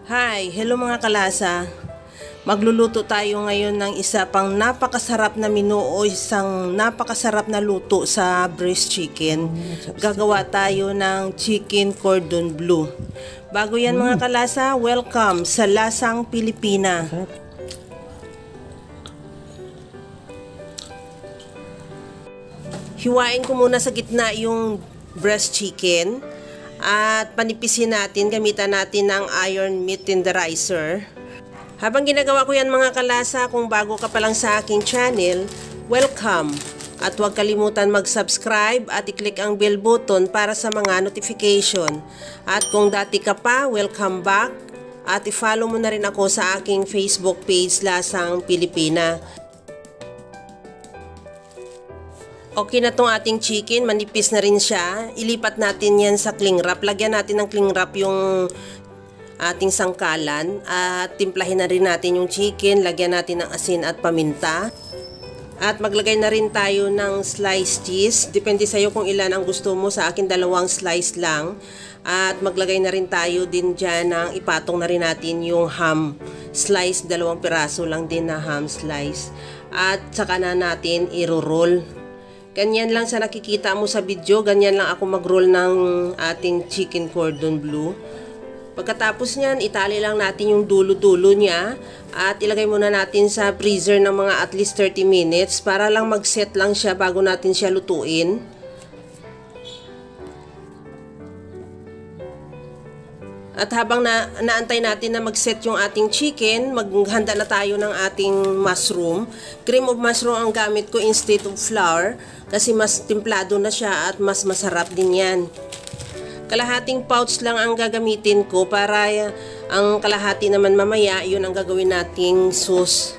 Hi! Hello mga kalasa! Magluluto tayo ngayon ng isa pang napakasarap na menu o isang napakasarap na luto sa breast chicken. Gagawa tayo ng chicken cordon bleu. Bago yan mga kalasa, welcome sa Lasang Pilipina. Hiwain ko muna sa gitna yung breast chicken. At panipisin natin, gamitan natin ng iron meat tenderizer. Habang ginagawa ko yan mga kalasa, kung bago ka pa lang sa aking channel, welcome! At huwag kalimutan mag-subscribe at i-click ang bell button para sa mga notification. At kung dati ka pa, welcome back! At i-follow mo na rin ako sa aking Facebook page, Lasang Pilipina. Okay na tong ating chicken, manipis na rin siya. Ilipat natin yan sa cling wrap. Lagyan natin ng cling wrap yung ating sangkalan. At timplahin na rin natin yung chicken. Lagyan natin ng asin at paminta. At maglagay na rin tayo ng sliced cheese. Depende sa'yo kung ilan ang gusto mo. Sa akin 2 slice lang. At maglagay na rin tayo din dyan ng ipatong na rin natin yung ham slice. 2 piraso lang din na ham slice. At saka na natin i-roll. Ganyan lang sa nakikita mo sa video, ganyan lang ako mag-roll ng ating chicken cordon bleu. Pagkatapos niyan, itali lang natin yung dulo-dulo niya at ilagay muna natin sa freezer ng mga at least 30 minutes para lang mag-set lang siya bago natin siya lutuin. At habang naantay natin na mag-set yung ating chicken, maghanda na tayo ng ating mushroom. Cream of mushroom ang gamit ko instead of flour kasi mas templado na siya at mas masarap din yan. Kalahating pouch lang ang gagamitin ko para ang kalahati naman mamaya, yun ang gagawin nating sauce.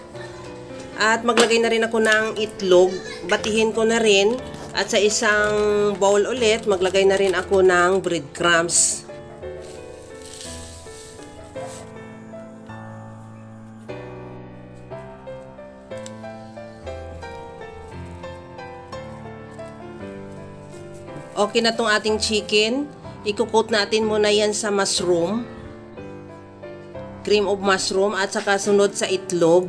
At maglagay na rin ako ng itlog, batihin ko na rin at sa isang bowl ulit maglagay na rin ako ng breadcrumbs. Okay na tong ating chicken. I-coat natin muna yan sa mushroom. Cream of mushroom at saka sunod sa itlog.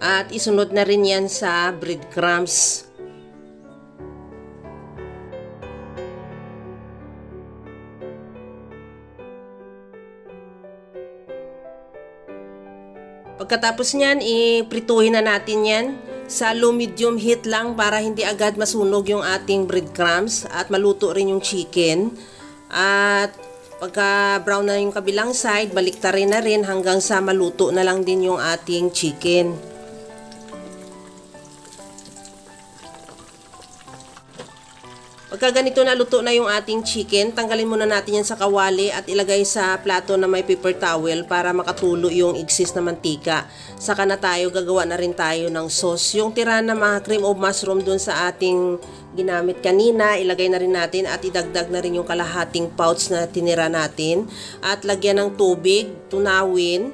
At isunod na rin yan sa breadcrumbs. Pagkatapos niyan, iprituhin na natin yan sa low medium heat lang para hindi agad masunog yung ating breadcrumbs at maluto rin yung chicken. At pagka brown na yung kabilang side, baliktarin na rin hanggang sa maluto na lang din yung ating chicken. Pagka ganito na luto na yung ating chicken, tanggalin muna natin yan sa kawali at ilagay sa plato na may paper towel para makatulo yung excess na mantika. Saka na tayo, gagawa na rin tayo ng sauce. Yung tira na mga cream of mushroom dun sa ating ginamit kanina, ilagay na rin natin at idagdag na rin yung kalahating pouch na tinira natin. At lagyan ng tubig, tunawin.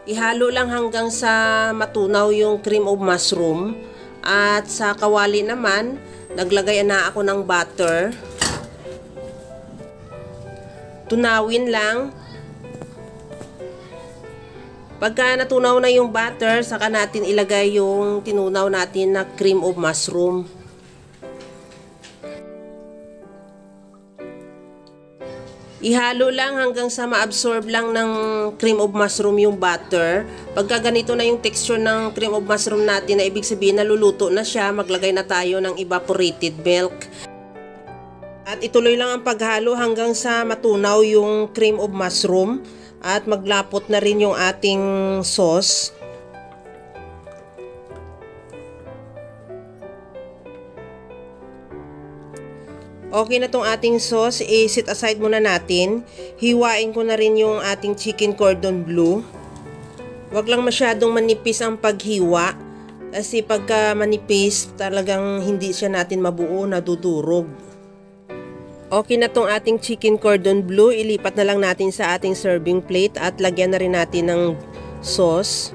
Ihalo lang hanggang sa matunaw yung cream of mushroom. At sa kawali naman, naglagay na ako ng butter. Tunawin lang. Pagka natunaw na yung butter, saka natin ilagay yung tinunaw natin na cream of mushroom. Ihalo lang hanggang sa ma-absorb lang ng cream of mushroom yung butter. Pagka ganito na yung texture ng cream of mushroom natin, na ibig sabihin naluluto na siya, maglagay na tayo ng evaporated milk. At ituloy lang ang paghalo hanggang sa matunaw yung cream of mushroom at maglapot na rin yung ating sauce. Okay na tong ating sauce, i-set aside muna natin. Hiwain ko na rin yung ating chicken cordon bleu. Wag lang masyadong manipis ang paghiwa. Kasi pagka manipis, talagang hindi siya natin mabuo, nadudurog. Okay na tong ating chicken cordon bleu. Ilipat na lang natin sa ating serving plate at lagyan na rin natin ng sauce.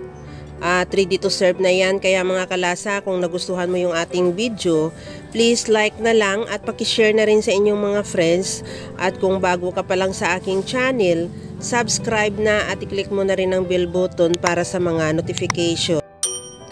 ready to serve na yan. Kaya mga kalasa, kung nagustuhan mo yung ating video, please like na lang at pakishare na rin sa inyong mga friends. At kung bago ka pa lang sa aking channel, subscribe na at i-click mo na rin ang bell button para sa mga notification.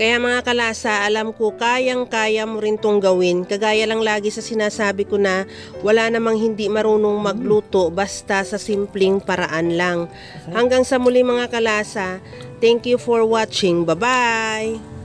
Kaya mga kalasa, alam ko kayang-kaya mo rin tong gawin. Kagaya lang lagi sa sinasabi ko na wala namang hindi marunong magluto basta sa simpleng paraan lang. Hanggang sa muli mga kalasa, thank you for watching. Bye-bye!